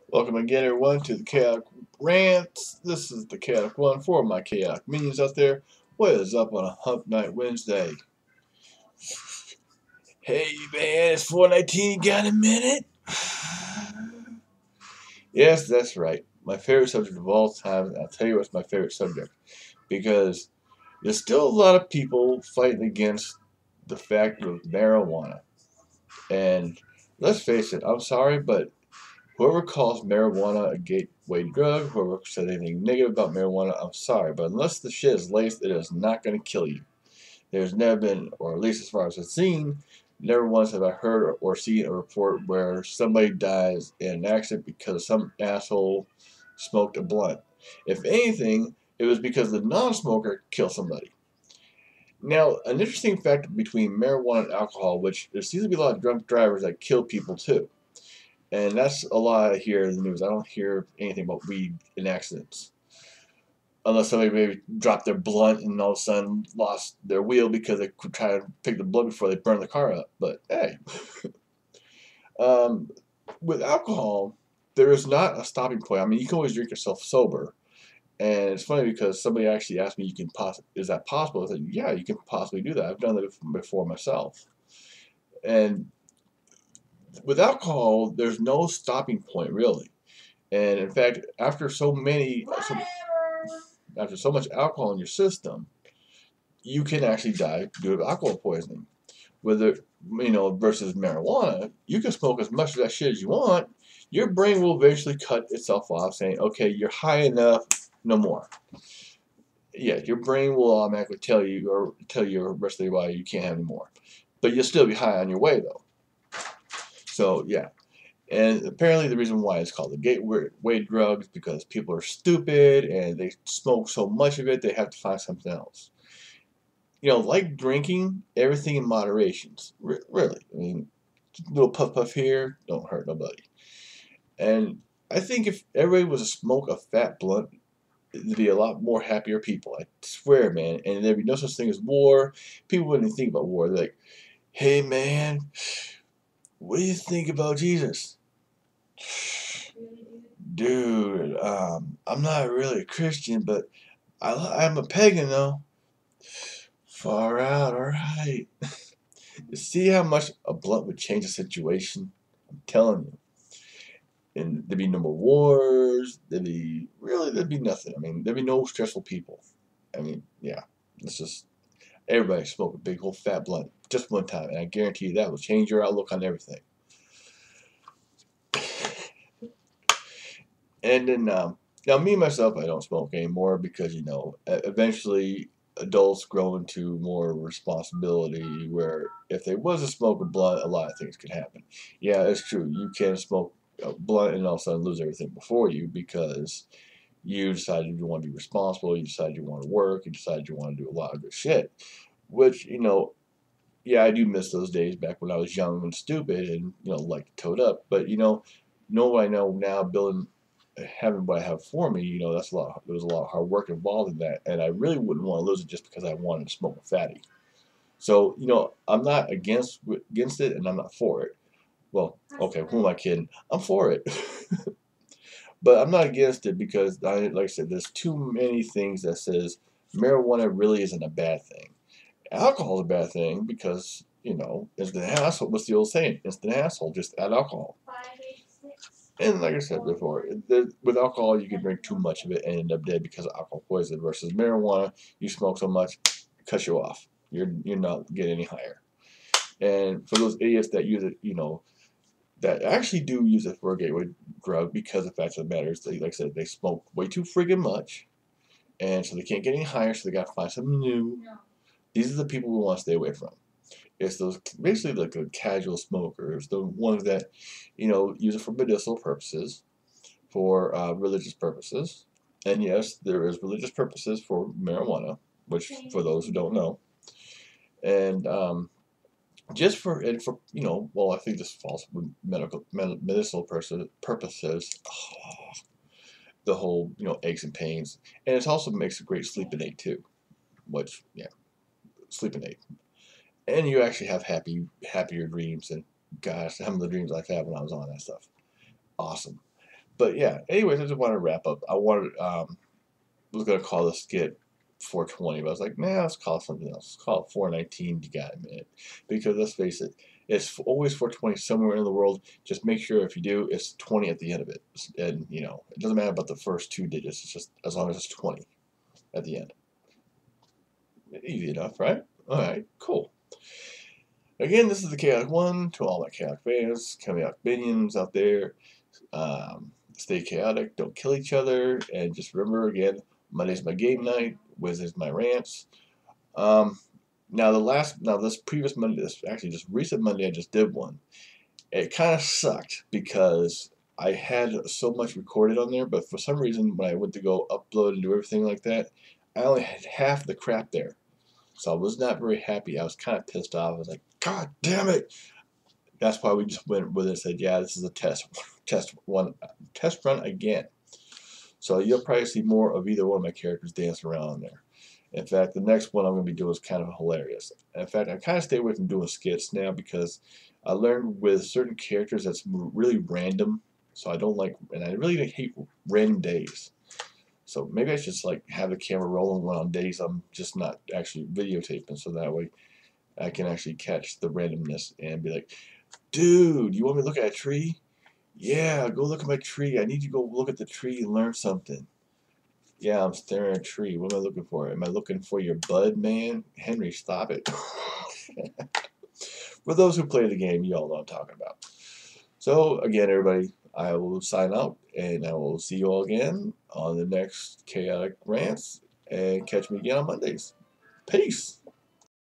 Welcome again, everyone, to the Chaotic Rants. This is the Chaotic One for my chaotic minions out there. What is up on a Hump Night Wednesday? Hey, man, it's 4:19. You got a minute? Yes, that's right. My favorite subject of all time. I'll tell you what's my favorite subject. Because there's still a lot of people fighting against the fact of marijuana. And let's face it, I'm sorry, but whoever calls marijuana a gateway drug, whoever said anything negative about marijuana, I'm sorry, but unless the shit is laced, it is not going to kill you. There's never been, or at least as far as I've seen, never once have I heard or seen a report where somebody dies in an accident because some asshole smoked a blunt. If anything, it was because the non-smoker killed somebody. Now, an interesting fact between marijuana and alcohol, which there seems to be a lot of drunk drivers that kill people too. And that's a lot I hear in the news. I don't hear anything about weed in accidents. Unless somebody maybe dropped their blunt and all of a sudden lost their wheel because they could try to pick the blunt before they burn the car up. But hey, um, with alcohol, there is not a stopping point. I mean, you can always drink yourself sober. And it's funny because somebody actually asked me, is that possible? I said, yeah, you can possibly do that. I've done that before myself. And with alcohol, there's no stopping point really. And in fact, after so much alcohol in your system, you can actually die due to alcohol poisoning. Whether versus marijuana, you can smoke as much of that shit as you want. Your brain will eventually cut itself off, saying, "Okay, you're high enough, no more." Yeah, your brain will automatically tell your rest of your body you can't have any more, but you'll still be high on your way though. So yeah, and apparently, the reason why it's called the gateway drug is because people are stupid and they smoke so much of it, they have to find something else. Like drinking, everything in moderation. Really. I mean, a little puff puff here, don't hurt nobody. And I think if everybody was to smoke a fat blunt, there'd be a lot more happier people. I swear, man. And there'd be no such thing as war. People wouldn't even think about war. They're like, hey, man, what do you think about Jesus? Dude, I'm not really a Christian, but I'm a pagan though. Far out, alright. You see how much a blunt would change the situation? I'm telling you. And there'd be no more wars, there'd be nothing. I mean, there'd be no stressful people. I mean, yeah. It's just everybody smoke a big old fat blunt just one time, and I guarantee you that will change your outlook on everything. And then now me myself, I don't smoke anymore because eventually adults grow into more responsibility. Where if they was to smoke a blunt, a lot of things could happen. Yeah, it's true. You can smoke a blunt and all of a sudden lose everything before you because you decided you want to be responsible. You decided you want to work. You decided you want to do a lot of good shit. Which yeah, I do miss those days back when I was young and stupid and like to toad up. But know what I know now, building having what I have for me, that's a lot. There was a lot of hard work involved in that, and I really wouldn't want to lose it just because I wanted to smoke a fatty. So I'm not against it, and I'm not for it. Well, okay, who am I kidding? I'm for it, but I'm not against it because, like I said, there's too many things that says marijuana really isn't a bad thing. Alcohol is a bad thing because instant asshole. What's the old saying? Instant asshole. Just add alcohol. And like I said before, with alcohol, you can drink too much of it and end up dead because of alcohol poison. Versus marijuana, you smoke so much, it cuts you off. You're not getting any higher. And for those idiots that use it, that actually do use it for a gateway drug, because the fact of the matter is, like I said, they smoke way too friggin' much, and so they can't get any higher. So they got to find something new. These are the people we want to stay away from. It's those basically like the casual smokers, the ones that use it for medicinal purposes, for religious purposes. And yes, there is religious purposes for marijuana, which for those who don't know. And just for well, I think this falls with medicinal purposes. Oh, the whole aches and pains, and it also makes a great sleeping aid too. Which yeah, sleeping aid, and you actually have happier dreams. And gosh, some of the dreams I've had when I was on that stuff, awesome. But yeah, anyways, I just want to wrap up. I wanted was gonna call the skit 420, but I was like, man, let's call it something else. Let's call it 419. You got a minute, because let's face it, it's always 420 somewhere in the world. Just make sure if you do, it's 20 at the end of it, and you know it doesn't matter about the first two digits. It's just as long as it's 20 at the end. Easy enough, right? All right, cool. Again, this is the Chaotic One. To all my chaotic fans, chaotic minions out there, stay chaotic, don't kill each other, and just remember again, Monday's my game night, Wednesday's my rants. Um, now this previous Monday, this actually just recent Monday, I just did one. It kind of sucked because I had so much recorded on there, but for some reason when I went to go upload and do everything like that, I only had half the crap there. So I was not very happy. I was kind of pissed off. I was like, God damn it! That's why we just went with it and said, yeah, this is a test run again. So you'll probably see more of either one of my characters dancing around there. In fact, the next one I'm going to be doing is kind of hilarious. In fact, I kind of stay away from doing skits now because I learned with certain characters that's really random. So I don't like, and I really hate random days. So maybe I should just like have the camera rolling when on days I'm just not actually videotaping, so that way I can actually catch the randomness and be like, dude, you want me to look at a tree? Yeah, go look at my tree. I need you to go look at the tree and learn something. Yeah, I'm staring at a tree. What am I looking for? Am I looking for your bud, man? Henry, stop it. For those who play the game, you all know what I'm talking about. So, again, everybody, I will sign out, and I will see you all again on the next Chaotic Rants, and catch me again on Mondays. Peace!